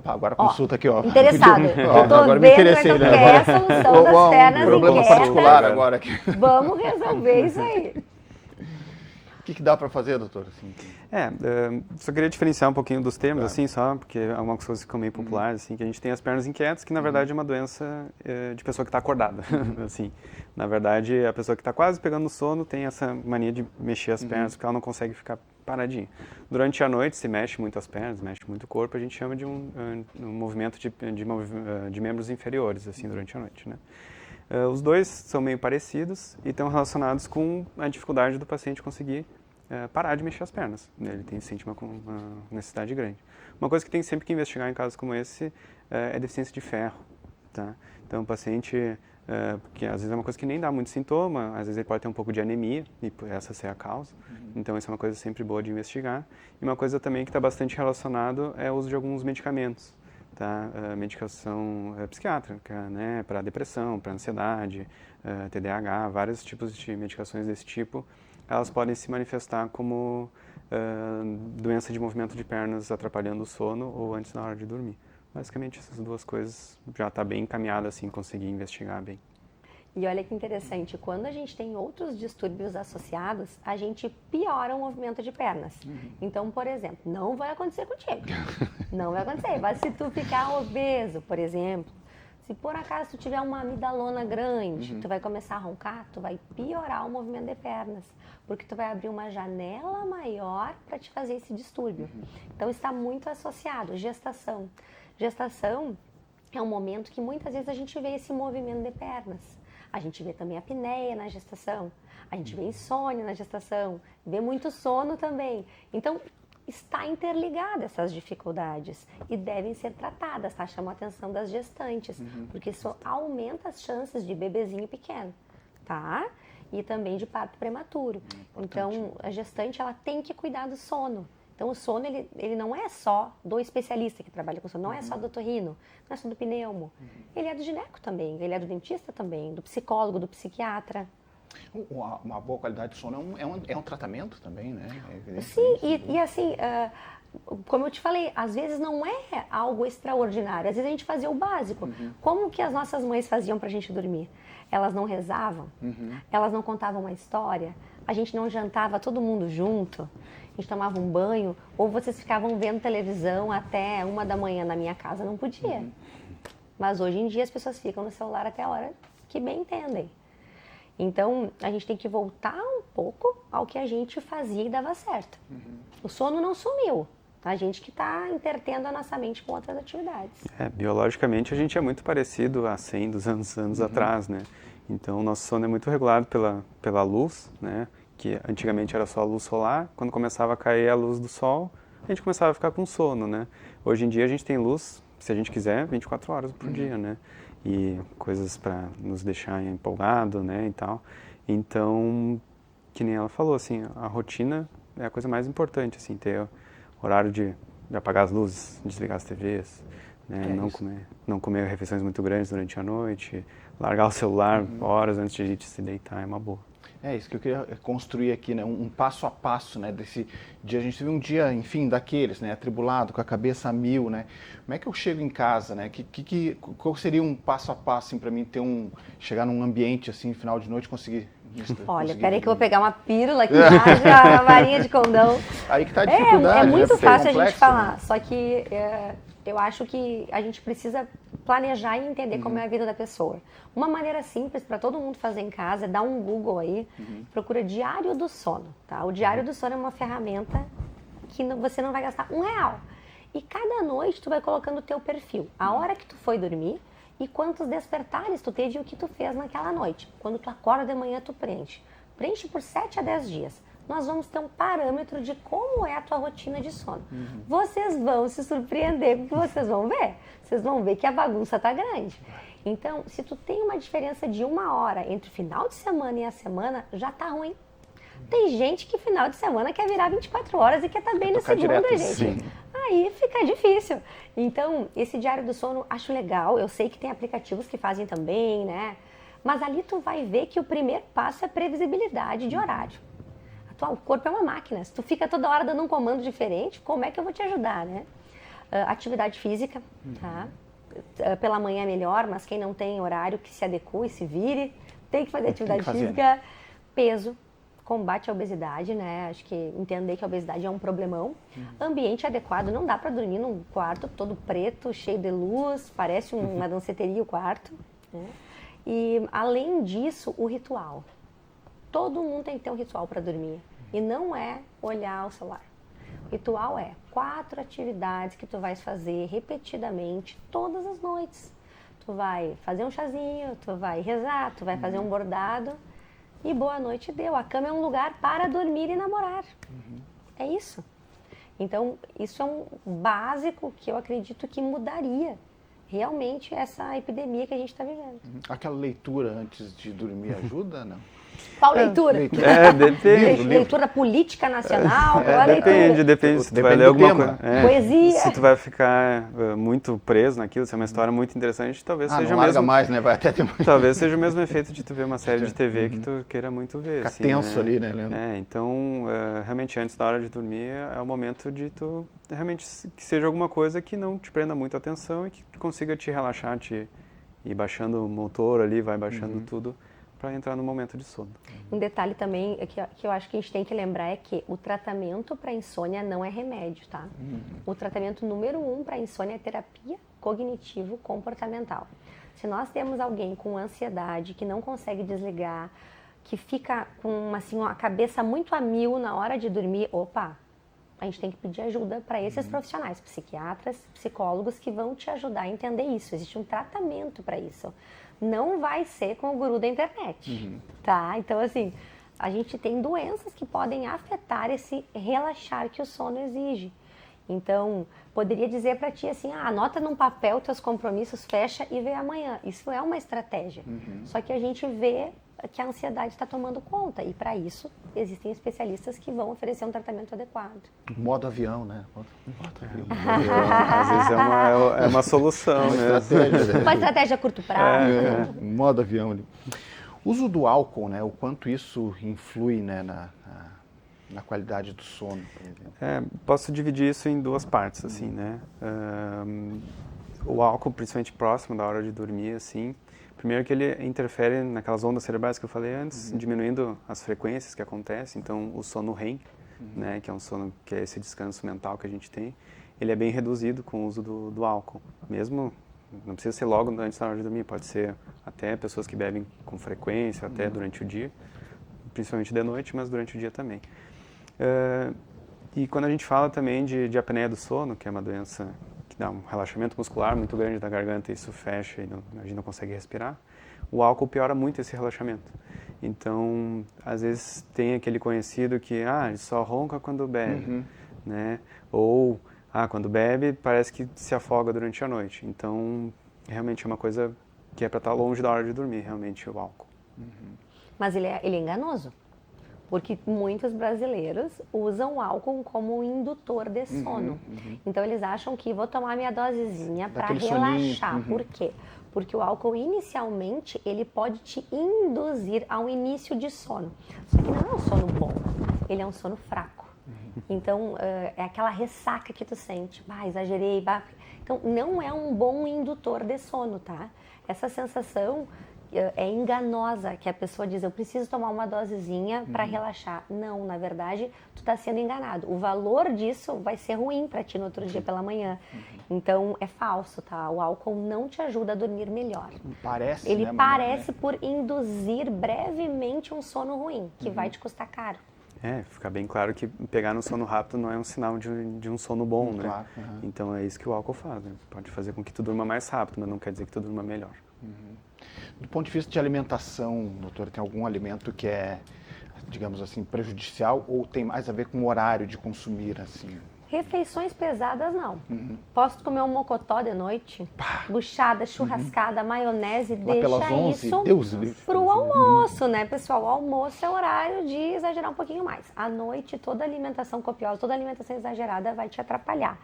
Agora consulta aqui, ó. Interessado. Eu tô agora me vendo interessei, que né? quer a solução das pernas problema inquietas. particular agora aqui. Vamos resolver isso aí. O que dá para fazer, doutor? Assim, só queria diferenciar um pouquinho dos termos, assim, só, porque algumas coisas ficam meio populares, assim, que a gente tem as pernas inquietas, que na verdade é uma doença de pessoa que está acordada, assim. Na verdade, a pessoa que está quase pegando no sono tem essa mania de mexer as pernas, porque ela não consegue ficar paradinha. Durante a noite se mexe muito as pernas, mexe muito o corpo, a gente chama de um movimento de membros inferiores, assim, durante a noite, né? Os dois são meio parecidos e estão relacionados com a dificuldade do paciente conseguir parar de mexer as pernas. Ele sente uma necessidade grande. Uma coisa que tem sempre que investigar em casos como esse é deficiência de ferro. Tá? Então, o paciente, porque às vezes é uma coisa que nem dá muito sintoma, às vezes ele pode ter um pouco de anemia, e essa ser a causa. Então, isso é uma coisa sempre boa de investigar. E uma coisa também que está bastante relacionado é o uso de alguns medicamentos. Tá? Medicação psiquiátrica, né? Para depressão, para ansiedade, TDAH, vários tipos de medicações desse tipo, elas podem se manifestar como doença de movimento de pernas atrapalhando o sono ou antes da hora de dormir. Basicamente, essas duas coisas já está bem encaminhada, assim, conseguir investigar bem. E olha que interessante, quando a gente tem outros distúrbios associados, a gente piora o movimento de pernas. Então, por exemplo, não vai acontecer contigo. Não vai acontecer. Mas se tu ficar obeso, por exemplo, se por acaso tu tiver uma amidalona grande, tu vai começar a roncar, tu vai piorar o movimento de pernas. Porque tu vai abrir uma janela maior para te fazer esse distúrbio. Então, está muito associado. Gestação. Gestação é um momento que muitas vezes a gente vê esse movimento de pernas. A gente vê também a apneia na gestação, a gente vê insônia na gestação, vê muito sono também. Então, está interligada essas dificuldades e devem ser tratadas, tá? Chama a atenção das gestantes, porque isso aumenta as chances de bebezinho pequeno, tá? E também de parto prematuro. Então, a gestante, ela tem que cuidar do sono. Então, o sono, ele não é só do especialista que trabalha com sono, não é só do otorrino, não é só do pneumo. Ele é do gineco também, ele é do dentista também, do psicólogo, do psiquiatra. Uma boa qualidade de sono é um tratamento também, né? Sim, e assim, como eu te falei, às vezes não é algo extraordinário, às vezes a gente fazia o básico. Como que as nossas mães faziam pra gente dormir? Elas não rezavam, elas não contavam uma história, a gente não jantava todo mundo junto, a gente tomava um banho, ou vocês ficavam vendo televisão até 1h na minha casa, não podia. Mas hoje em dia as pessoas ficam no celular até a hora que bem entendem. Então, a gente tem que voltar um pouco ao que a gente fazia e dava certo. O sono não sumiu. A gente que está intertendo a nossa mente com outras atividades. Biologicamente, a gente é muito parecido a 100, 200 anos atrás, né? Então, o nosso sono é muito regulado pela luz, né? Que antigamente era só a luz solar. Quando começava a cair a luz do sol, a gente começava a ficar com sono, né? Hoje em dia, a gente tem luz, se a gente quiser, 24 horas por dia, né? E coisas para nos deixar empolgado, né, e tal. Então, que nem ela falou, assim, a rotina é a coisa mais importante, assim, ter horário de apagar as luzes, desligar as TVs, né, não comer refeições muito grandes durante a noite, largar o celular horas antes de se deitar, é uma boa. É isso que eu queria construir aqui, né? Um passo a passo, né? Desse dia, a gente teve um dia, enfim, daqueles, né? Atribulado, com a cabeça a mil, né? Como é que eu chego em casa, né? Qual seria um passo a passo, assim, para mim chegar num ambiente, assim, final de noite, conseguir... Olha, peraí que eu vou pegar uma pílula aqui, uma varinha de condão. Aí que tá a dificuldade. É muito fácil complexo, a gente falar, né? só que eu acho que a gente precisa planejar e entender como é a vida da pessoa. Uma maneira simples para todo mundo fazer em casa é dar um Google aí, procura Diário do Sono, tá? O Diário do Sono é uma ferramenta que você não vai gastar R$1. E cada noite tu vai colocando o teu perfil, a hora que tu foi dormir e quantos despertares tu teve e o que tu fez naquela noite. Quando tu acorda de manhã, tu preenche. Preenche por 7 a 10 dias. Nós vamos ter um parâmetro de como é a tua rotina de sono. Vocês vão se surpreender porque vocês vão ver. Vocês vão ver que a bagunça tá grande. Então, se tu tem uma diferença de 1 hora entre o final de semana e a semana, já tá ruim. Tem gente que final de semana quer virar 24 horas e quer estar bem na segunda, gente. Sim. Aí fica difícil. Então, esse Diário do Sono, acho legal. Eu sei que tem aplicativos que fazem também, né? Mas ali tu vai ver que o primeiro passo é previsibilidade de horário. O corpo é uma máquina. Se tu fica toda hora dando um comando diferente, como é que eu vou te ajudar, né? Atividade física, tá? Pela manhã é melhor, mas quem não tem horário que se adeque, se vire. Tem que fazer atividade física. Peso. Combate à obesidade, né? Acho que entender que a obesidade é um problemão. Ambiente adequado, não dá para dormir num quarto todo preto, cheio de luz, parece uma danceteria o quarto. Né? E além disso, o ritual. Todo mundo tem que ter um ritual para dormir. E não é olhar o celular. O ritual é 4 atividades que tu vais fazer repetidamente todas as noites. Tu tu vai fazer um chazinho, tu vai rezar, tu vai fazer um bordado e boa noite deu. A cama é um lugar para dormir e namorar. É isso. Então, isso é um básico que eu acredito que mudaria realmente essa epidemia que a gente está vivendo. Aquela leitura antes de dormir ajuda, não? Qual leitura? Depende. Leitura política nacional? Qual a leitura? Depende. Se tu vai Depende ler do alguma tema. coisa. Poesia. Se tu vai ficar muito preso naquilo, se é uma história muito interessante, talvez seja não o larga mesmo. mais, né? Vai até ter mais. Talvez seja o mesmo efeito de tu ver uma série de TV que tu queira muito ver. Fica assim, tenso ali, né, Leandro? Então, realmente, antes da hora de dormir, é o momento de tu, realmente, que seja alguma coisa que não te prenda muito a atenção e que consiga te relaxar, te ir baixando o motor ali, vai baixando tudo, para entrar no momento de sono. Um detalhe também que eu acho que a gente tem que lembrar é que o tratamento para insônia não é remédio, tá? O tratamento número 1 para insônia é terapia cognitivo-comportamental. Se nós temos alguém com ansiedade, que não consegue desligar, que fica com a cabeça muito a mil na hora de dormir, a gente tem que pedir ajuda para esses profissionais, psiquiatras, psicólogos, que vão te ajudar a entender isso. Existe um tratamento para isso. Não vai ser com o guru da internet, tá? Então, assim, a gente tem doenças que podem afetar esse relaxar que o sono exige. Então, poderia dizer para ti assim, anota num papel teus compromissos, fecha e vê amanhã. Isso é uma estratégia. Só que a gente vê que a ansiedade está tomando conta e para isso existem especialistas que vão oferecer um tratamento adequado. Modo avião, né? Modo avião. Às vezes é uma solução, né? Uma estratégia a curto prazo. Modo avião ali. Uso do álcool, né? O quanto isso influi, né, na qualidade do sono, por exemplo? Posso dividir isso em duas partes, assim, né? O álcool, principalmente próximo da hora de dormir, assim, primeiro que ele interfere naquelas ondas cerebrais que eu falei antes, diminuindo as frequências que acontecem, então o sono REM, né, que é um sono que é esse descanso mental que a gente tem, ele é bem reduzido com o uso do álcool, mesmo, não precisa ser logo antes da hora de dormir, pode ser até pessoas que bebem com frequência, até durante o dia, principalmente de noite, mas durante o dia também. E quando a gente fala também de apneia do sono, que é uma doença que dá um relaxamento muscular muito grande da garganta, isso fecha e a gente não consegue respirar, o álcool piora muito esse relaxamento. Então, às vezes tem aquele conhecido que, ele só ronca quando bebe, né? Ou, quando bebe parece que se afoga durante a noite. Então, realmente é uma coisa que é para estar longe da hora de dormir, realmente, o álcool. Mas ele é enganoso. Porque muitos brasileiros usam o álcool como um indutor de sono. Então eles acham que vou tomar minha dosezinha para relaxar. Por quê? Porque o álcool inicialmente ele pode te induzir a um início de sono. Só que não é um sono bom, ele é um sono fraco. Então é aquela ressaca que tu sente. Exagerei. Então não é um bom indutor de sono, tá? Essa sensação é enganosa, que a pessoa diz, eu preciso tomar uma dosezinha para relaxar. Não, na verdade, tu está sendo enganado. O valor disso vai ser ruim para ti no outro dia pela manhã. Então, é falso, tá? O álcool não te ajuda a dormir melhor. Parece, Ele né, parece por induzir brevemente um sono ruim, que vai te custar caro. Fica bem claro que pegar no sono rápido não é um sinal de um sono bom, né? Claro, Então, é isso que o álcool faz, né? Pode fazer com que tu durma mais rápido, mas não quer dizer que tu durma melhor. Do ponto de vista de alimentação, doutor, tem algum alimento que é, digamos assim, prejudicial ou tem mais a ver com o horário de consumir, assim? Refeições pesadas, não. Posso comer um mocotó de noite, buchada, churrascada, maionese, deixa isso pro almoço, né, pessoal? O almoço é horário de exagerar um pouquinho mais. À noite, toda alimentação copiosa, toda alimentação exagerada vai te atrapalhar.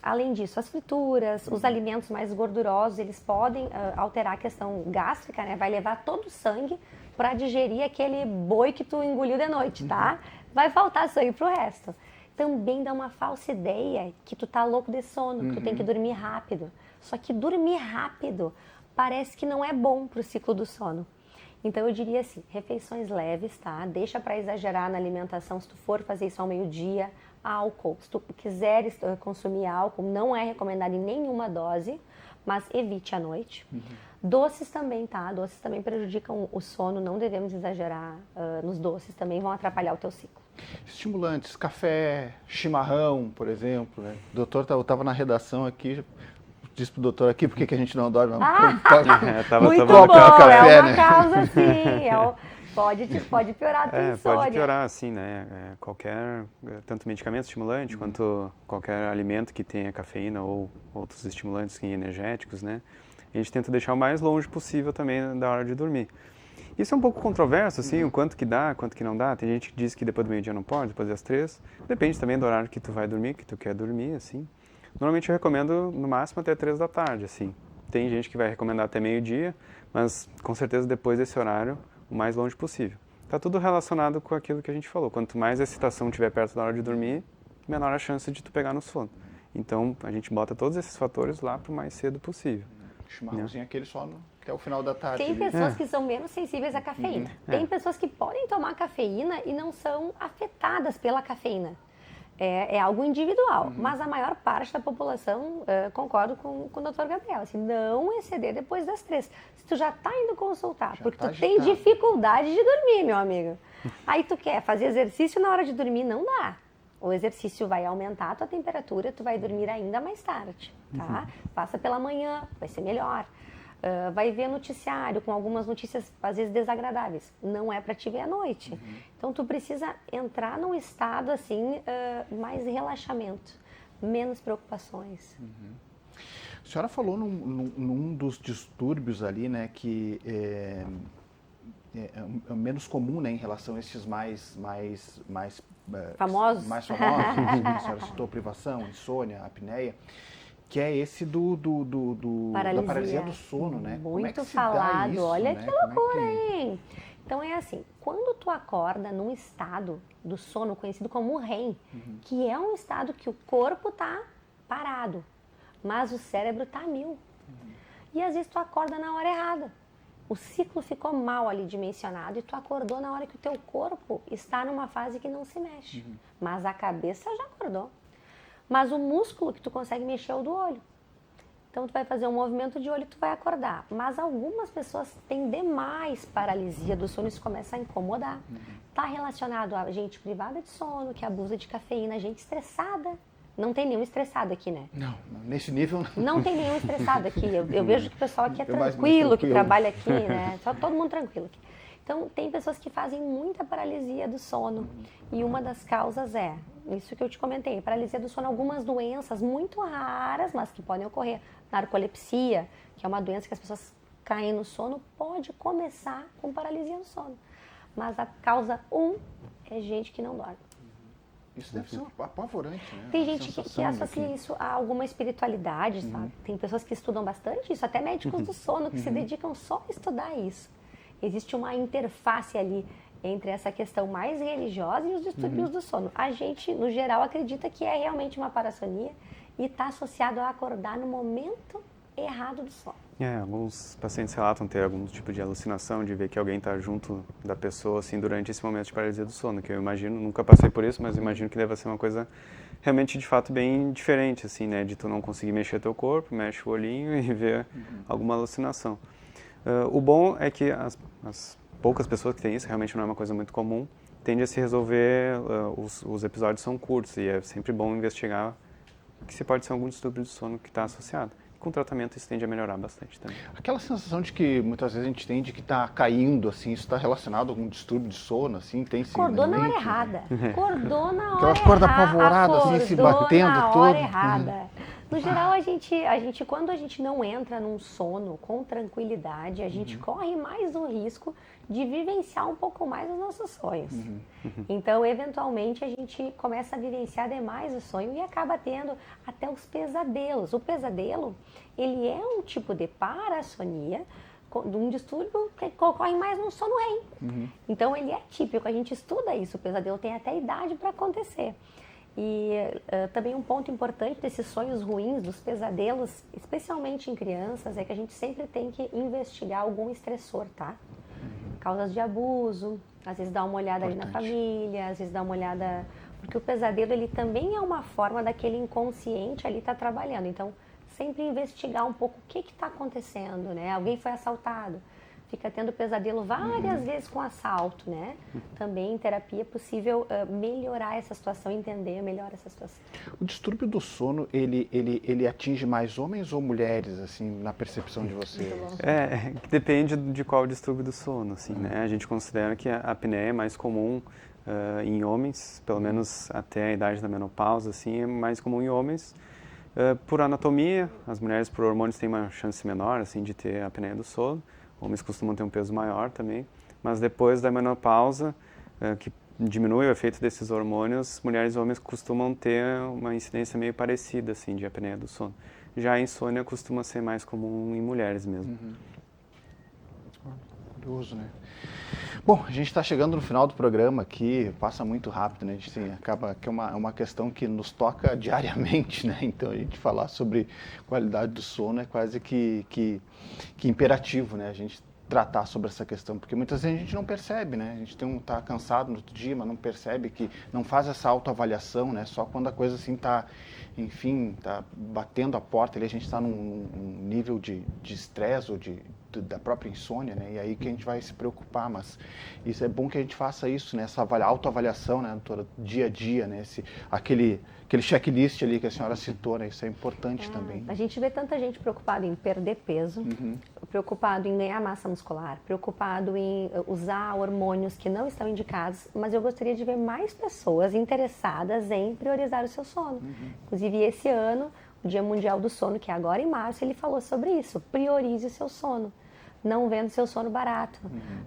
Além disso, as frituras, os alimentos mais gordurosos, eles podem alterar a questão gástrica, né? Vai levar todo o sangue para digerir aquele boi que tu engoliu de noite, tá? Vai faltar sangue pro resto. Também dá uma falsa ideia que tu tá louco de sono, que tu tem que dormir rápido. Só que dormir rápido parece que não é bom pro ciclo do sono. Então eu diria assim, refeições leves, tá? Deixa para exagerar na alimentação se tu for fazer isso ao meio-dia. Álcool, se tu quiseres consumir álcool, não é recomendado em nenhuma dose, mas evite à noite. Doces também, tá? Doces também prejudicam o sono, não devemos exagerar nos doces, também vão atrapalhar o teu ciclo. Estimulantes, café, chimarrão, por exemplo, né? Doutor, eu estava na redação aqui, diz pro doutor aqui por que a gente não dorme. Muito tava bom, café, é uma né? causa, sim. Pode piorar a tua insônia. Pode piorar, assim, né? Qualquer, tanto medicamento estimulante quanto qualquer alimento que tenha cafeína ou outros estimulantes energéticos, né? A gente tenta deixar o mais longe possível também da hora de dormir. Isso é um pouco controverso, assim, o quanto que dá, quanto que não dá. Tem gente que diz que depois do meio-dia não pode, depois das 3. Depende também do horário que tu vai dormir, que tu quer dormir, assim. Normalmente eu recomendo no máximo até 3 da tarde, assim. Tem gente que vai recomendar até meio-dia, mas com certeza depois desse horário, o mais longe possível. Tá tudo relacionado com aquilo que a gente falou. Quanto mais excitação tiver perto da hora de dormir, menor a chance de tu pegar no sono. Então, a gente bota todos esses fatores lá pro mais cedo possível. Chimarrãozinho aquele sono até o final da tarde. Tem pessoas que são menos sensíveis à cafeína. Tem pessoas que podem tomar cafeína e não são afetadas pela cafeína. É algo individual, mas a maior parte da população, concordo com o Dr. Gabriel, assim, não exceder depois das 3. Se tu já está indo consultar, porque tu tem dificuldade de dormir, meu amigo, aí tu quer fazer exercício na hora de dormir, não dá. O exercício vai aumentar a tua temperatura, tu vai dormir ainda mais tarde, tá? Passa pela manhã, vai ser melhor. Vai ver noticiário com algumas notícias, às vezes, desagradáveis. Não é para te ver à noite. Então, tu precisa entrar num estado, assim, mais relaxamento, menos preocupações. A senhora falou num dos distúrbios ali, né, que é menos comum, né, em relação a esses mais famosos. Mais famosos. A senhora citou privação, insônia, apneia. Que é esse da paralisia do sono, né? Muito Como é que falado, se dá isso, olha né? que loucura, hein? Então é assim, quando tu acorda num estado do sono conhecido como REM, que é um estado que o corpo tá parado, mas o cérebro tá a mil. E às vezes tu acorda na hora errada. O ciclo ficou mal ali dimensionado e tu acordou na hora que o teu corpo está numa fase que não se mexe. Mas a cabeça já acordou. Mas o músculo que tu consegue mexer é o do olho. Então tu vai fazer um movimento de olho e tu vai acordar. Mas algumas pessoas têm demais paralisia do sono e isso começa a incomodar. Está relacionado a gente privada de sono, que abusa de cafeína, gente estressada. Não tem nenhum estressado aqui, né? Não, nesse nível não. Não tem nenhum estressado aqui. Eu vejo que o pessoal aqui é tranquilo, que trabalha aqui, né? Só todo mundo tranquilo aqui. Então, tem pessoas que fazem muita paralisia do sono. E uma das causas é, isso que eu te comentei, paralisia do sono, algumas doenças muito raras, mas que podem ocorrer. Narcolepsia, que é uma doença que as pessoas caem no sono, pode começar com paralisia do sono. Mas a causa é gente que não dorme. Isso deve ser apavorante, né? Tem gente que associa isso a alguma espiritualidade, sabe? Tem pessoas que estudam bastante isso, até médicos do sono que se dedicam só a estudar isso. Existe uma interface ali entre essa questão mais religiosa e os distúrbios do sono. A gente, no geral, acredita que é realmente uma parassonia e está associado a acordar no momento errado do sono. Alguns pacientes relatam ter algum tipo de alucinação, de ver que alguém está junto da pessoa, assim, durante esse momento de paralisia do sono, que eu imagino, nunca passei por isso, mas imagino que deve ser uma coisa realmente, de fato, bem diferente, assim, né, de tu não conseguir mexer teu corpo, mexe o olhinho e ver alguma alucinação. O bom é que as poucas pessoas que têm isso, realmente não é uma coisa muito comum, tende a se resolver, os episódios são curtos e é sempre bom investigar que se pode ser algum distúrbio do sono que está associado. Com tratamento isso tende a melhorar bastante também. Aquela sensação de que muitas vezes a gente tem de que está caindo, assim, isso está relacionado a algum distúrbio de sono, assim, tem sim. Acordou na hora errada. Acordou na hora Aquela acorda apavorada, assim, se batendo na tudo. hora errada. No geral, a gente, quando a gente não entra num sono com tranquilidade, a gente corre mais o risco de vivenciar um pouco mais os nossos sonhos. Então, eventualmente, a gente começa a vivenciar demais o sonho e acaba tendo até os pesadelos. O pesadelo, ele é um tipo de parassonia, de um distúrbio que ocorre mais no sono REM. Então, ele é típico, a gente estuda isso, o pesadelo tem até idade para acontecer. E também um ponto importante desses sonhos ruins, dos pesadelos, especialmente em crianças, é que a gente sempre tem que investigar algum estressor, tá? Causas de abuso, às vezes dá uma olhada ali na família, às vezes dá uma olhada... Porque o pesadelo, ele também é uma forma daquele inconsciente ali estar trabalhando. Então, sempre investigar um pouco o que está acontecendo, né? Alguém foi assaltado. fica tendo pesadelo várias vezes com assalto, né? Também em terapia é possível melhorar essa situação, entender melhor essa situação. O distúrbio do sono, ele atinge mais homens ou mulheres, assim, na percepção de vocês? Depende de qual distúrbio do sono, assim, né? A gente considera que a apneia é mais comum em homens, pelo menos até a idade da menopausa, assim, é mais comum em homens. Por anatomia, as mulheres por hormônios têm uma chance menor, assim, de ter a apneia do sono. Homens costumam ter um peso maior também. Mas depois da menopausa, que diminui o efeito desses hormônios, mulheres e homens costumam ter uma incidência meio parecida, assim, de apneia do sono. Já a insônia costuma ser mais comum em mulheres mesmo. Curioso, né? Bom, a gente está chegando no final do programa aqui, passa muito rápido, né? A gente acaba que é uma questão que nos toca diariamente, né? Então a gente falar sobre qualidade do sono é quase que imperativo, né? A gente tratar sobre essa questão, porque muitas vezes a gente não percebe, né? A gente tá cansado no outro dia, mas não percebe que não faz essa autoavaliação, né? Só quando a coisa assim tá, enfim, tá batendo a porta, ali a gente está num nível de estresse ou da própria insônia, né? E aí que a gente vai se preocupar, mas isso é bom que a gente faça isso, né? Essa autoavaliação, né, doutora, dia a dia, né? Aquele checklist ali que a senhora citou, né? Isso é importante também. A gente vê tanta gente preocupada em perder peso, preocupado em ganhar massa muscular, preocupado em usar hormônios que não estão indicados, mas eu gostaria de ver mais pessoas interessadas em priorizar o seu sono. Inclusive, esse ano, o Dia Mundial do Sono, que é agora em março, ele falou sobre isso. Priorize o seu sono. Não vendo seu sono barato.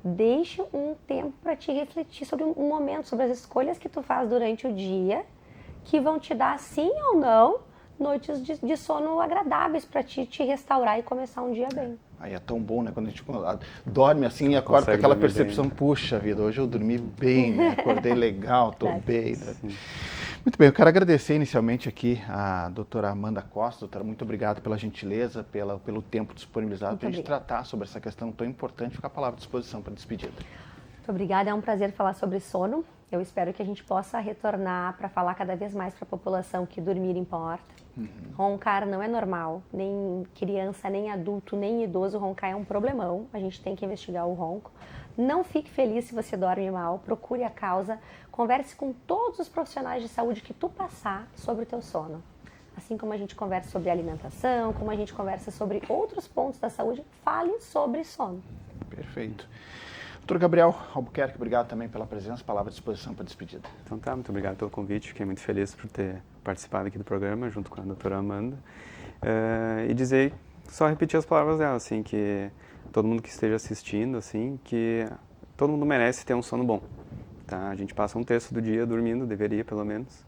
Deixe um tempo para te refletir sobre um momento, sobre as escolhas que tu faz durante o dia, que vão te dar, sim ou não, noites de sono agradáveis para te restaurar e começar um dia bem. Aí é tão bom, né? Quando a gente dorme assim e acorda com aquela percepção, bem. Puxa vida, hoje eu dormi bem, né? Acordei legal, tô bem. Né? Muito bem, eu quero agradecer inicialmente aqui a doutora Amanda Costa. Doutora, muito obrigado pela gentileza, pelo tempo disponibilizado para a gente tratar sobre essa questão tão importante. Fica a palavra à disposição para a despedida. Muito obrigada, é um prazer falar sobre sono. Eu espero que a gente possa retornar para falar cada vez mais para a população que dormir importa. Roncar não é normal, nem criança, nem adulto, nem idoso roncar é um problemão. A gente tem que investigar o ronco. Não fique feliz se você dorme mal, procure a causa, converse com todos os profissionais de saúde que tu passar sobre o teu sono. Assim como a gente conversa sobre alimentação, como a gente conversa sobre outros pontos da saúde, fale sobre sono. Perfeito. Doutor Gabriel Albuquerque, obrigado também pela presença, palavra à disposição para a despedida. Então tá, muito obrigado pelo convite, fiquei muito feliz por ter participado aqui do programa, junto com a doutora Amanda. E dizer, só repetir as palavras dela, assim, que todo mundo que esteja assistindo, assim, que todo mundo merece ter um sono bom, tá? A gente passa um terço do dia dormindo, deveria pelo menos,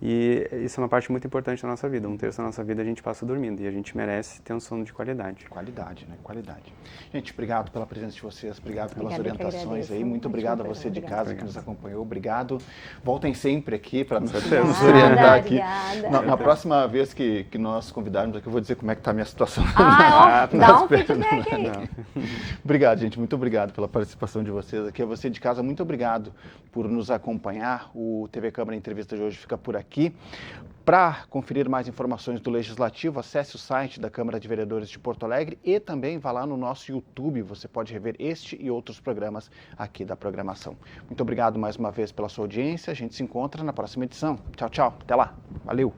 e isso é uma parte muito importante da nossa vida. Um terço da nossa vida a gente passa dormindo e a gente merece ter um sono de qualidade. Qualidade, né? Qualidade. Gente, obrigado pela presença de vocês, obrigado pelas orientações aí. Muito obrigado a você de casa que nos acompanhou. Obrigado. Voltem sempre aqui para nos orientar aqui. Na próxima vez que nós convidarmos aqui, eu vou dizer como é que está a minha situação. Dá um feedback aí. Obrigado, gente. Muito obrigado pela participação de vocês aqui. A você de casa, muito obrigado por nos acompanhar. O TV Câmara Entrevista de hoje fica por aqui. Para conferir mais informações do Legislativo, acesse o site da Câmara de Vereadores de Porto Alegre e também vá lá no nosso YouTube. Você pode rever este e outros programas aqui da programação. Muito obrigado mais uma vez pela sua audiência. A gente se encontra na próxima edição. Tchau, tchau. Até lá. Valeu.